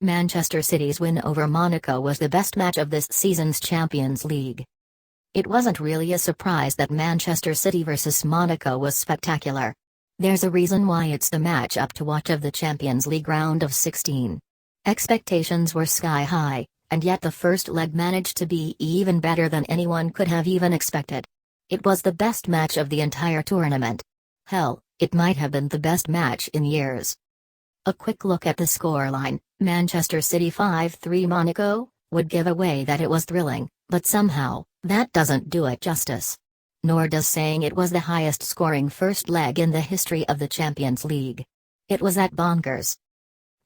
Manchester City's win over Monaco was the best match of this season's Champions League. It wasn't really a surprise that Manchester City vs Monaco was spectacular. There's a reason why it's the match-up to watch of the Champions League round of 16. Expectations were sky high, and yet the first leg managed to be even better than anyone could have even expected. It was the best match of the entire tournament. Hell, it might have been the best match in years. A quick look at the scoreline: Manchester City 5-3 Monaco, would give away that it was thrilling, but somehow, that doesn't do it justice. Nor does saying it was the highest scoring first leg in the history of the Champions League. It was at bonkers.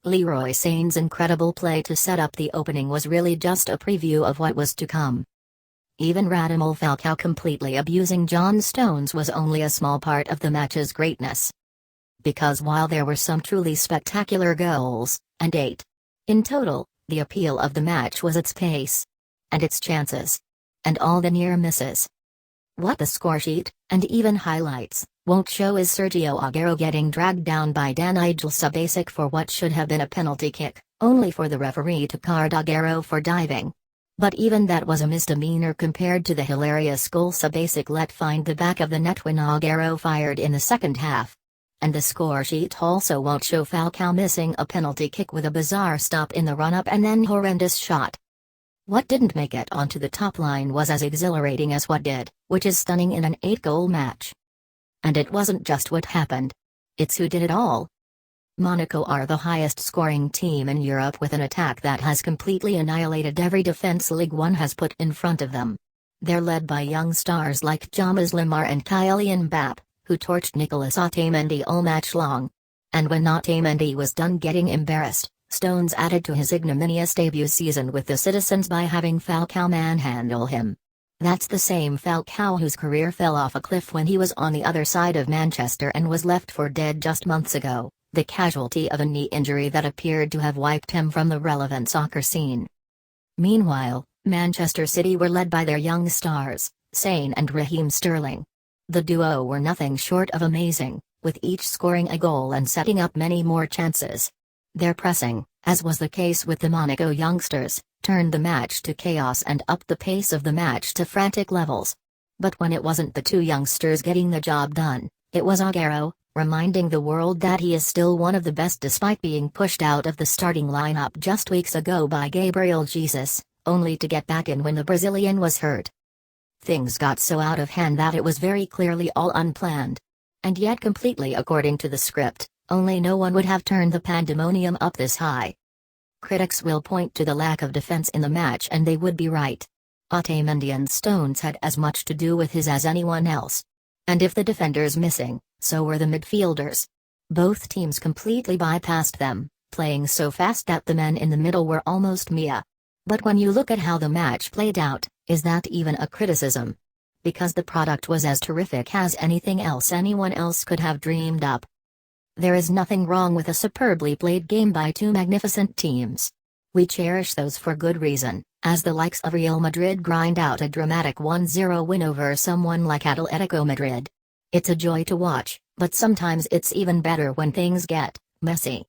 Leroy Sane's incredible play to set up the opening was really just a preview of what was to come. Even Radamel Falcao completely abusing John Stones was only a small part of the match's greatness. Because while there were some truly spectacular goals, and 8 in total, the appeal of the match was its pace. And its chances. And all the near misses. What the scoresheet, and even highlights, won't show is Sergio Aguero getting dragged down by Danijel Subasic for what should have been a penalty kick, only for the referee to card Aguero for diving. But even that was a misdemeanor compared to the hilarious goal Subasic let find the back of the net when Aguero fired in the second half. And the scoresheet also won't show Falcao missing a penalty kick with a bizarre stop in the run-up and then horrendous shot. What didn't make it onto the top line was as exhilarating as what did, which is stunning in an 8-goal match. And it wasn't just what happened. It's who did it all. Monaco are the highest scoring team in Europe with an attack that has completely annihilated every defense Ligue 1 has put in front of them. They're led by young stars like James Lemar and Kylian Mbappé, who torched Nicolas Otamendi all match long. And when Otamendi was done getting embarrassed, Stones added to his ignominious debut season with the citizens by having Falcao manhandle him. That's the same Falcao whose career fell off a cliff when he was on the other side of Manchester and was left for dead just months ago, the casualty of a knee injury that appeared to have wiped him from the relevant soccer scene. Meanwhile, Manchester City were led by their young stars, Sane and Raheem Sterling. The duo were nothing short of amazing, with each scoring a goal and setting up many more chances. Their pressing, as was the case with the Monaco youngsters, turned the match to chaos and upped the pace of the match to frantic levels. But when it wasn't the two youngsters getting the job done, it was Aguero, reminding the world that he is still one of the best despite being pushed out of the starting lineup just weeks ago by Gabriel Jesus, only to get back in when the Brazilian was hurt. Things got so out of hand that it was very clearly all unplanned. And yet completely according to the script, only no one would have turned the pandemonium up this high. Critics will point to the lack of defense in the match and they would be right. Otamendi and Stones had as much to do with his as anyone else. And if the defenders missing, so were the midfielders. Both teams completely bypassed them, playing so fast that the men in the middle were almost Mia. But when you look at how the match played out, is that even a criticism? Because the product was as terrific as anything else anyone else could have dreamed up. There is nothing wrong with a superbly played game by two magnificent teams. We cherish those for good reason, as the likes of Real Madrid grind out a dramatic 1-0 win over someone like Atletico Madrid. It's a joy to watch, but sometimes it's even better when things get messy.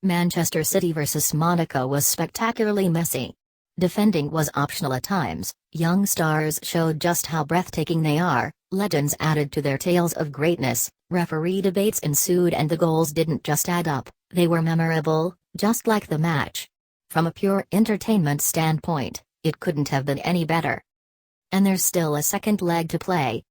Manchester City vs Monaco was spectacularly messy. Defending was optional at times, young stars showed just how breathtaking they are, legends added to their tales of greatness, referee debates ensued and the goals didn't just add up, they were memorable, just like the match. From a pure entertainment standpoint, it couldn't have been any better. And there's still a second leg to play,